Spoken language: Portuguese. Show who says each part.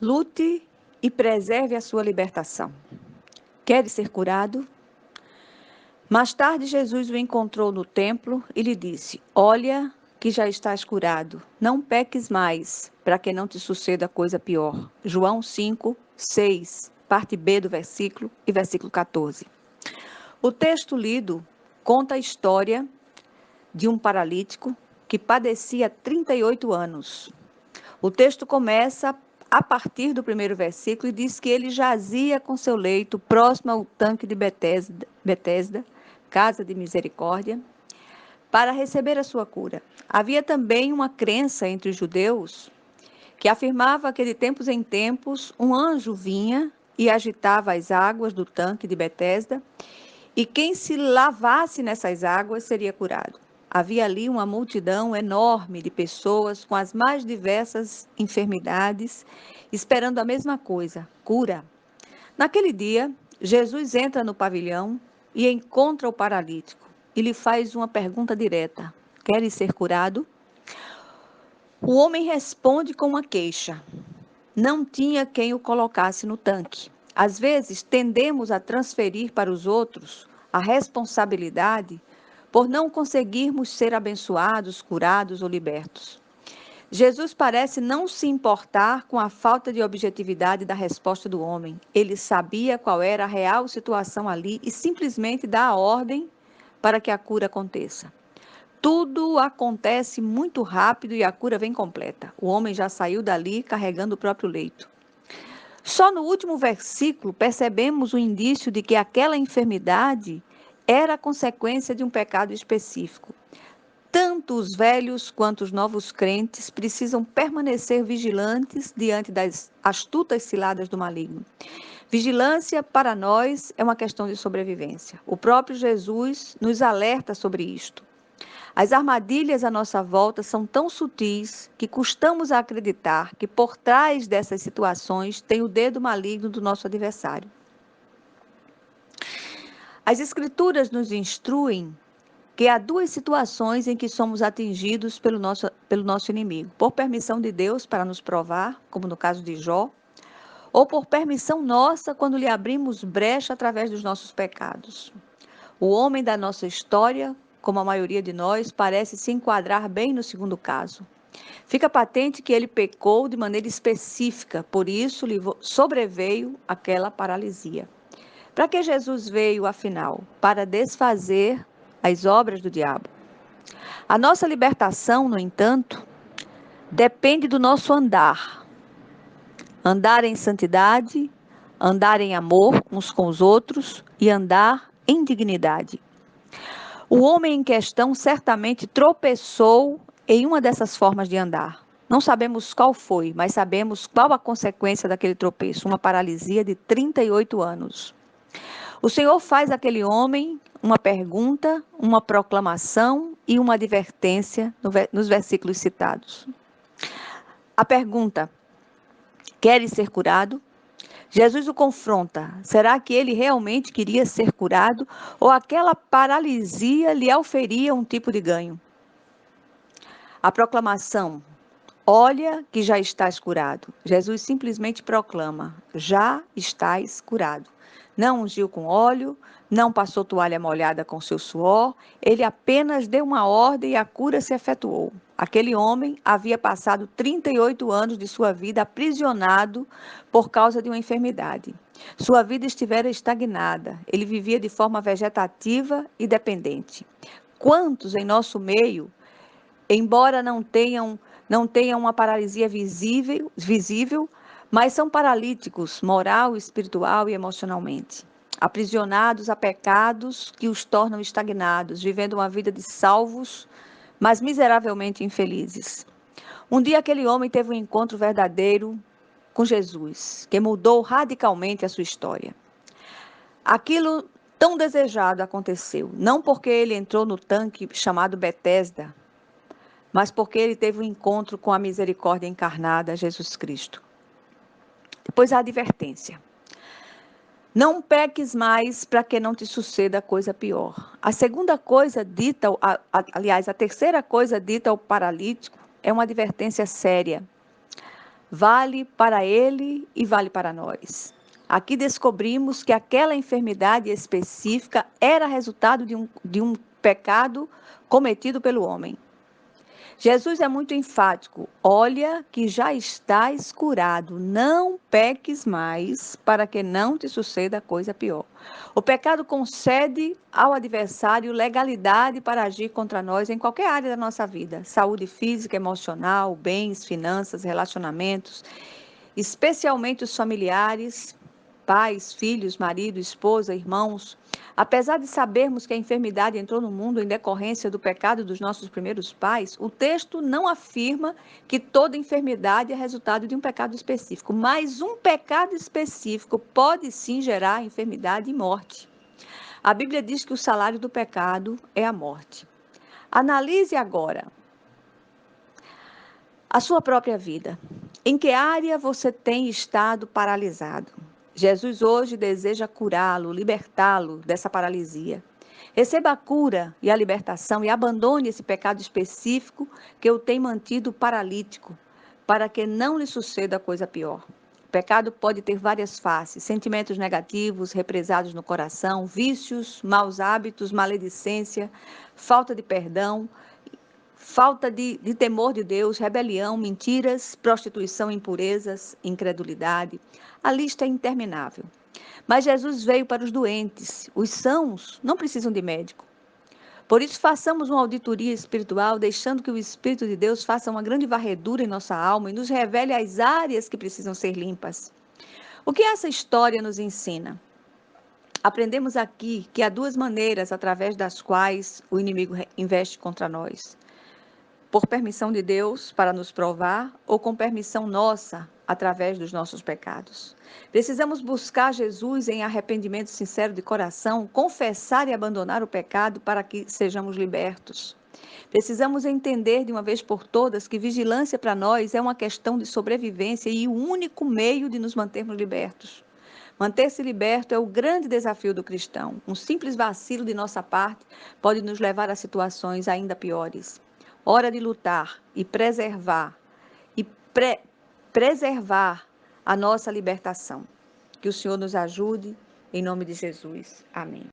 Speaker 1: Lute e preserve a sua libertação. Queres ser curado? Mais tarde, Jesus o encontrou no templo e lhe disse: Olha, que já estás curado. Não peques mais, para que não te suceda coisa pior. João 5, 6, parte B do versículo e versículo 14. O texto lido conta a história de um paralítico que padecia 38 anos. O texto começa a partir do primeiro versículo e diz que ele jazia com seu leito próximo ao tanque de Betesda, casa de misericórdia, para receber a sua cura. Havia também uma crença entre os judeus que afirmava que de tempos em tempos um anjo vinha e agitava as águas do tanque de Betesda e quem se lavasse nessas águas seria curado. Havia ali uma multidão enorme de pessoas com as mais diversas enfermidades, esperando a mesma coisa, cura. Naquele dia, Jesus entra no pavilhão e encontra o paralítico e lhe faz uma pergunta direta: Queres ser curado? O homem responde com uma queixa. Não tinha quem o colocasse no tanque. Às vezes, tendemos a transferir para os outros a responsabilidade por não conseguirmos ser abençoados, curados ou libertos. Jesus parece não se importar com a falta de objetividade da resposta do homem. Ele sabia qual era a real situação ali e simplesmente dá a ordem para que a cura aconteça. Tudo acontece muito rápido e a cura vem completa. O homem já saiu dali carregando o próprio leito. Só no último versículo percebemos o indício de que aquela enfermidade era a consequência de um pecado específico. Tanto os velhos quanto os novos crentes precisam permanecer vigilantes diante das astutas ciladas do maligno. Vigilância para nós é uma questão de sobrevivência. O próprio Jesus nos alerta sobre isto. As armadilhas à nossa volta são tão sutis que custamos a acreditar que por trás dessas situações tem o dedo maligno do nosso adversário. As Escrituras nos instruem que há duas situações em que somos atingidos pelo nosso inimigo: por permissão de Deus para nos provar, como no caso de Jó, ou por permissão nossa quando lhe abrimos brecha através dos nossos pecados. O homem da nossa história, como a maioria de nós, parece se enquadrar bem no segundo caso. Fica patente que ele pecou de maneira específica, por isso lhe sobreveio aquela paralisia. Para que Jesus veio, afinal? Para desfazer as obras do diabo. A nossa libertação, no entanto, depende do nosso andar. Andar em santidade, andar em amor uns com os outros e andar em dignidade. O homem em questão certamente tropeçou em uma dessas formas de andar. Não sabemos qual foi, mas sabemos qual a consequência daquele tropeço, uma paralisia de 38 anos. O Senhor faz àquele homem uma pergunta, uma proclamação e uma advertência nos versículos citados. A pergunta: queres ser curado? Jesus o confronta. Será que ele realmente queria ser curado ou aquela paralisia lhe auferia um tipo de ganho? A proclamação: olha que já estás curado. Jesus simplesmente proclama: já estás curado. Não ungiu com óleo, não passou toalha molhada com seu suor, ele apenas deu uma ordem e a cura se efetuou. Aquele homem havia passado 38 anos de sua vida aprisionado por causa de uma enfermidade. Sua vida estivera estagnada, ele vivia de forma vegetativa e dependente. Quantos em nosso meio, embora não tenham uma paralisia visível, mas são paralíticos moral, espiritual e emocionalmente, aprisionados a pecados que os tornam estagnados, vivendo uma vida de salvos, mas miseravelmente infelizes. Um dia aquele homem teve um encontro verdadeiro com Jesus, que mudou radicalmente a sua história. Aquilo tão desejado aconteceu, não porque ele entrou no tanque chamado Betesda, mas porque ele teve um encontro com a misericórdia encarnada, Jesus Cristo. Depois a advertência: não peques mais para que não te suceda coisa pior. A segunda coisa dita, aliás, a terceira coisa dita ao paralítico é uma advertência séria. Vale para ele e vale para nós. Aqui descobrimos que aquela enfermidade específica era resultado de um pecado cometido pelo homem. Jesus é muito enfático. Olha que já estás curado, não peques mais, para que não te suceda coisa pior. O pecado concede ao adversário legalidade para agir contra nós em qualquer área da nossa vida: saúde física, emocional, bens, finanças, relacionamentos, especialmente os familiares, pais, filhos, marido, esposa, irmãos. Apesar de sabermos que a enfermidade entrou no mundo em decorrência do pecado dos nossos primeiros pais, o texto não afirma que toda enfermidade é resultado de um pecado específico, mas um pecado específico pode sim gerar enfermidade e morte. A Bíblia diz que o salário do pecado é a morte. Analise agora a sua própria vida. Em que área você tem estado paralisado? Jesus hoje deseja curá-lo, libertá-lo dessa paralisia. Receba a cura e a libertação e abandone esse pecado específico que o tem mantido paralítico, para que não lhe suceda coisa pior. O pecado pode ter várias faces: sentimentos negativos represados no coração, vícios, maus hábitos, maledicência, falta de perdão, falta de temor de Deus, rebelião, mentiras, prostituição, impurezas, incredulidade. A lista é interminável. Mas Jesus veio para os doentes. Os sãos não precisam de médico. Por isso, façamos uma auditoria espiritual, deixando que o Espírito de Deus faça uma grande varredura em nossa alma e nos revele as áreas que precisam ser limpas. O que essa história nos ensina? Aprendemos aqui que há duas maneiras através das quais o inimigo investe contra nós: por permissão de Deus para nos provar ou com permissão nossa através dos nossos pecados. Precisamos buscar Jesus em arrependimento sincero de coração, confessar e abandonar o pecado para que sejamos libertos. Precisamos entender de uma vez por todas que vigilância para nós é uma questão de sobrevivência e o único meio de nos mantermos libertos. Manter-se liberto é o grande desafio do cristão. Um simples vacilo de nossa parte pode nos levar a situações ainda piores. Hora de lutar e preservar a nossa libertação. Que o Senhor nos ajude, em nome de Jesus. Amém.